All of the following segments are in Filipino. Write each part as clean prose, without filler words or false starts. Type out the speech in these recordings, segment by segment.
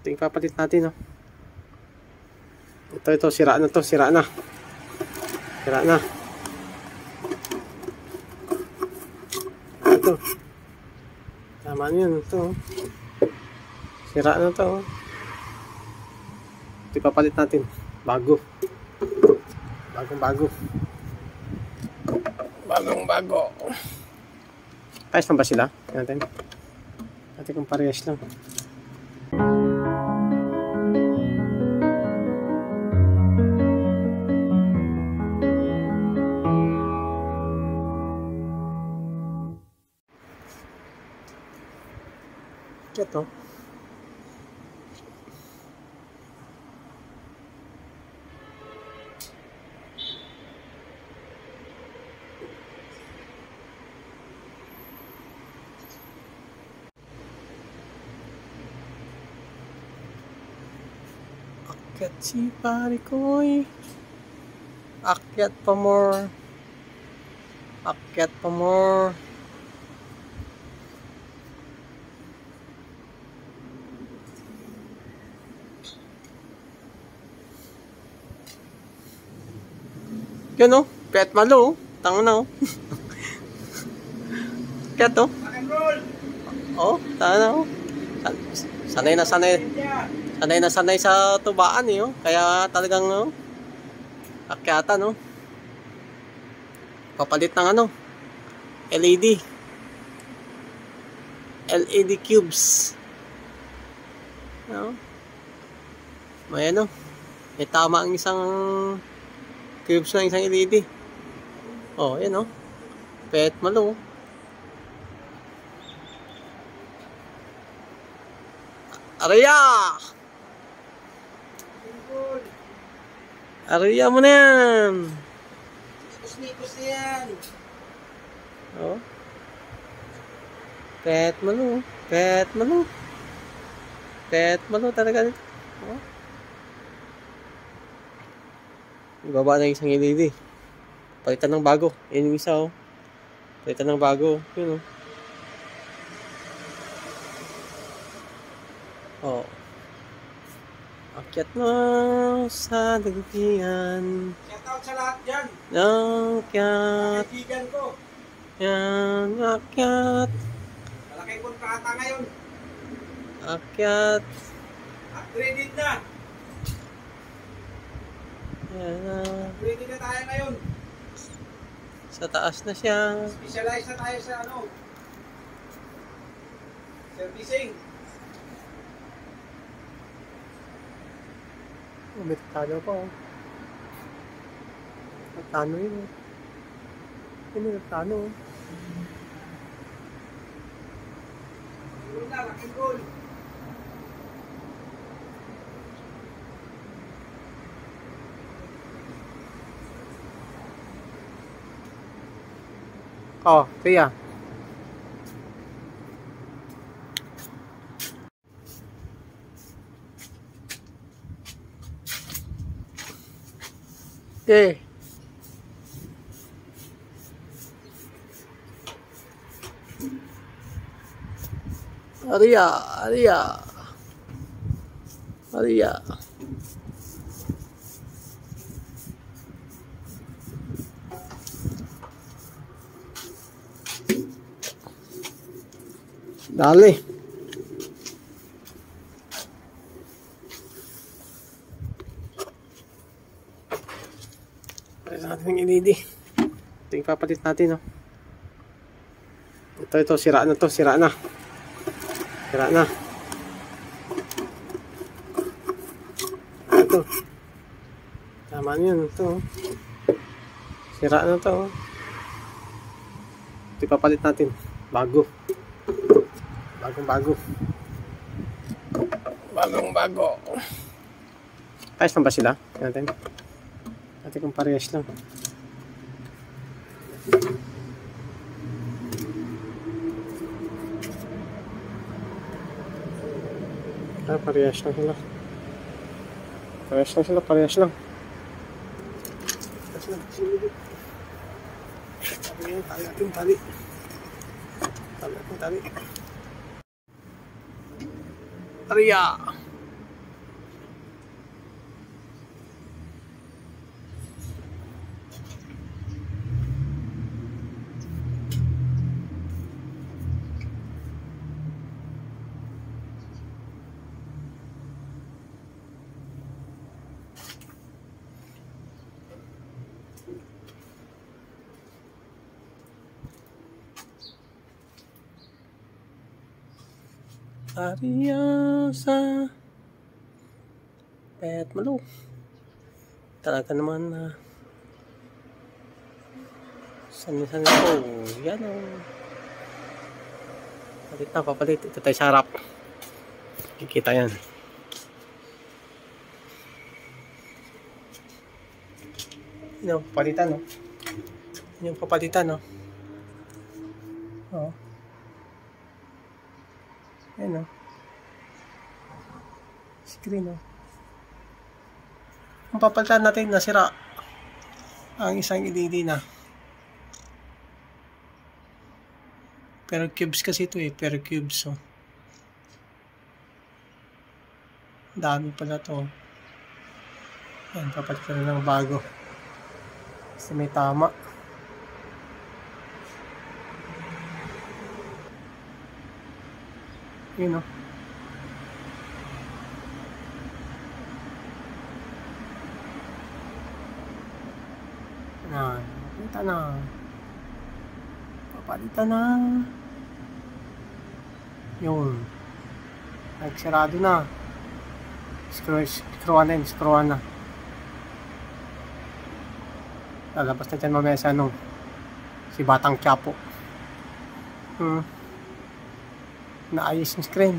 Ito yung papalit natin, no? Ito, sira na to, sira na. Sira na. Ito. Tama na yun, ito. Sira na to. Ito yung papalit natin. Bago. Bagong-bago. Bagong-bago. Ayos na ba sila? Natin. Natin kung parehas lang. Ito. Akyat si pare ko'y. Akyat pa more. Akyat pa more. Yun o, pet malo o. Tango na o. Pet o. O, tango na o. Sanay na sanay. Sanay na sanay sa tubaan eh o. Kaya talagang o. Akyatan o. Papalit ng ano. LED. LED cubes. O. May ano. May tama ang isang cubes ng isang LED. Oh, yan oh. Pet malo. Araya! Araya mo na yan. Nikos na yan. Oh. Pet malo. Pet malo. Pet malo talaga. Oh. Ibaba na isang LED. Palitan ng bago. Yan yung isa oh. Palitan ng bago. Yun oh. Oh. Akyat na sa dagpian. Shoutout sa lahat dyan. Akyat. Kaibigan ko. Yan. Akyat. Malaking kontrata ngayon. Akyat. Upgraded na. Yan na. Upgraded na tayo ngayon. Sa taas na siya. Specialize na tayo sa ano. Servicing. Oh, may tatano pa oh. Tatano yun oh. Yun yung tatano oh. Yun na, laking goal. Oh, kaya. Okay. Aria, Aria. Aria. Dali. Pwede natin yung LED. Ito yung papalit natin, no? Ito, sira na to, sira na. Sira na. Ito. Tama na yun, ito. Sira na to. Ito yung papalit natin. Bago. Bagong-bago. Bagong-bago. Ayos na ba sila? Natin. Natin kung parehas lang. Ah, parehas lang sila. Parehas lang sila, parehas lang. Parehas lang. Tali natin, tali. Tali natin, tali. Aria! Seryosa. Pet Malo. Talaga naman na. San po. Yan o. Palit na, papalit. Ito tayo sa harap. Kikita yan. Yan o, papalitan o. Yan yung papalitan o. Oo. Yan o. Screen o. Ang papalitan natin, nasira ang isang LED na. Pero cubes kasi ito eh, pero cubes oh. Dami pala to. Yan, papalitan na ng bago. Kasi may tama. Yun oh. Yan, papalitan na. Papalitan na. Yun. Nagsarado na. Screwan na yun. Screwan na. Lalabas na dyan mamaya sa ano. Si Batang Quiapo. Naayos yung screen.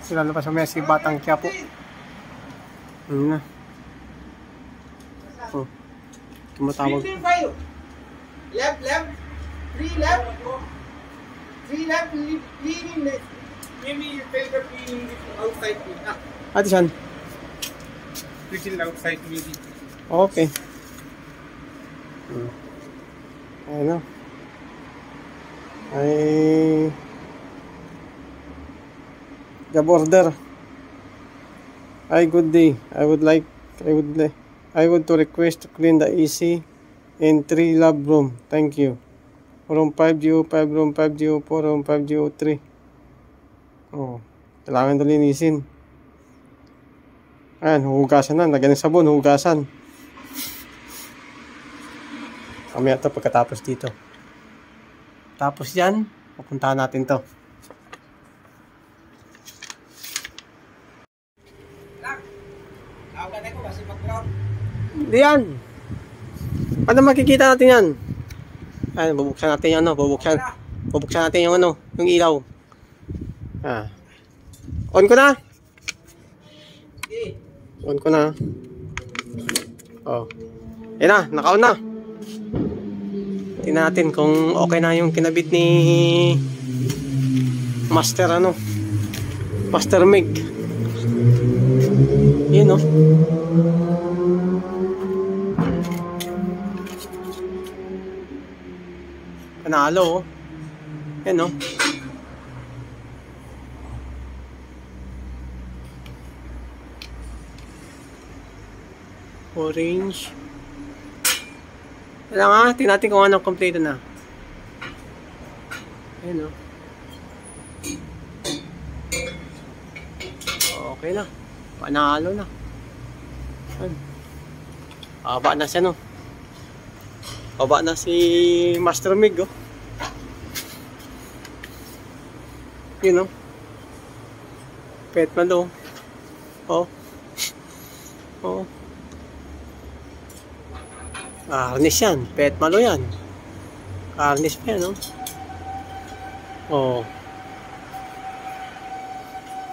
Lalabas mamaya si Batang Quiapo. Yun na. Tumatawag. Left. 3 left. 3 left. Leaning left. Maybe you tell the leaning outside. Ate saan? Little outside maybe. Okay. Ayun na. Job order. Hi, good day. I would to request to clean the AC in 3 lab room. Thank you. Room 505, room 504, room 503. Oh, kailangan na linisin. Ayan, hugasan na. Lagyan ng sabon, hugasan. Mamaya ito pagkatapos dito. Tapos yan, pupuntahan natin to. Hindi yan. Paano makikita natin yan? Ayan, bubuksan natin yung ano, bubuksan natin yung ano, yung ilaw. On ko na. On ko na. Oh. Yan na, naka-on na. Tingnan natin kung okay na yung kinabit ni Master ano. Master Mig. Yun oh. Panalo oh. Yan oh. Orange. Wala nga, tingnan natin kung anong kompleto na. Ayan o. Okay na. Panalo na. Ayan. Baba na siya no. Baba na si Master Mig oh. Yun o. Pet Malo. Oh. Oh. Harness yan. Pet Malo yan. Harness pa yan, no? Oh.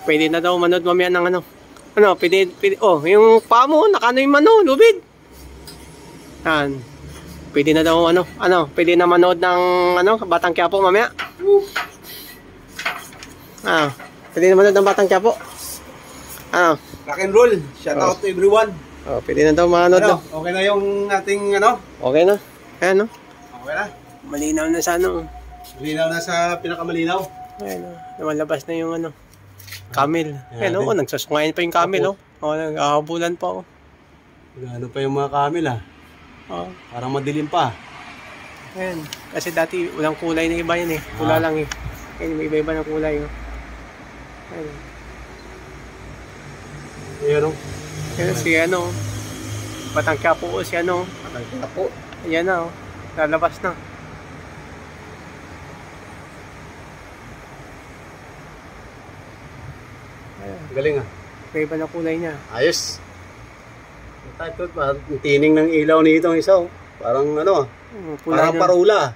Pwede na daw manood mamaya ng ano. Ano, pwede, oh, yung paa mo, nakano yung mano, lubid. Yan. Pwede na daw, pwede na manood ng, Batang Quiapo mamaya. Pwede na manood ng Batang Quiapo. Rock and roll. Shout out to everyone. Oh, pwede na daw manood daw. Okay na yung ating Okay na. Ayan, no? Okay na. Malinaw na sa Malinaw na sa pinakamalinaw. Ayan, lumalabas na yung camel. Ayan, oh, nagsasungayin pa yung camel, oh. Oh, nag-ahabulan pa, oh. Ano pa yung mga camel, Oh. Parang madilim pa. Ayan. Kasi dati walang kulay na iba yan, eh. Pula lang, eh. Ayan, may iba-iba na kulay, oh. Ayan. Ayan, oh. Ayan, si Batang Quiapo, si Batang Quiapo. Ayan na, oh. Lalabas na. Galing ah. Iba na kulay niya. Ayos. Ito, parang tining ng ilaw nito isa oh. Parang ano ah. Parang parula.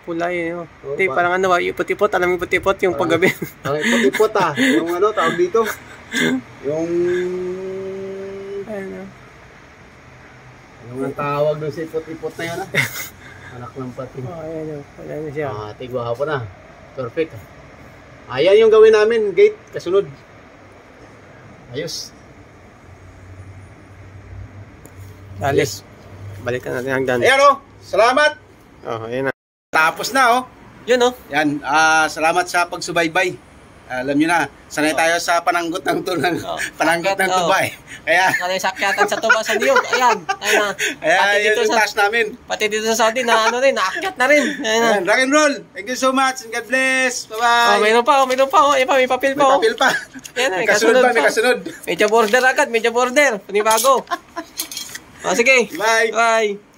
Kulay eh. Hindi, parang ano ba, ipot-ipot. Alam mo ipot-ipot yung paggabi. Parang ipot-ipot ah. Yung ano, tawag dito. Yung... Ayun. Yung ang tawag doon sa ipot-ipot na yan ah. Anak ng pati. Ayun. Wala na siya. Tigwa po na. Perfect. Ayan yung gawin namin. Gate, kasunod. Ayos. Alis. Balikan natin hanggang. Ayan o. Salamat. Ayan na. Tapos na oh. Yun oh. Yan. Salamat sa pagsubaybay. Alam nyo na, sanay tayo sa pananggot ng pananggot ng tuba eh. Kaya sanay sakyatan sa tuba sa niyog. Ayan. Ayan, yung task namin. Pati dito sa Saudi na ano rin, naakyat na rin. Ayan, rock and roll. Thank you so much and God bless. Bye-bye. Mayroon pa. May papel pa. May papel pa. May kasunod pa, may kasunod. Medyo border agad, medyo border. Panibago. Sige. Bye. Bye.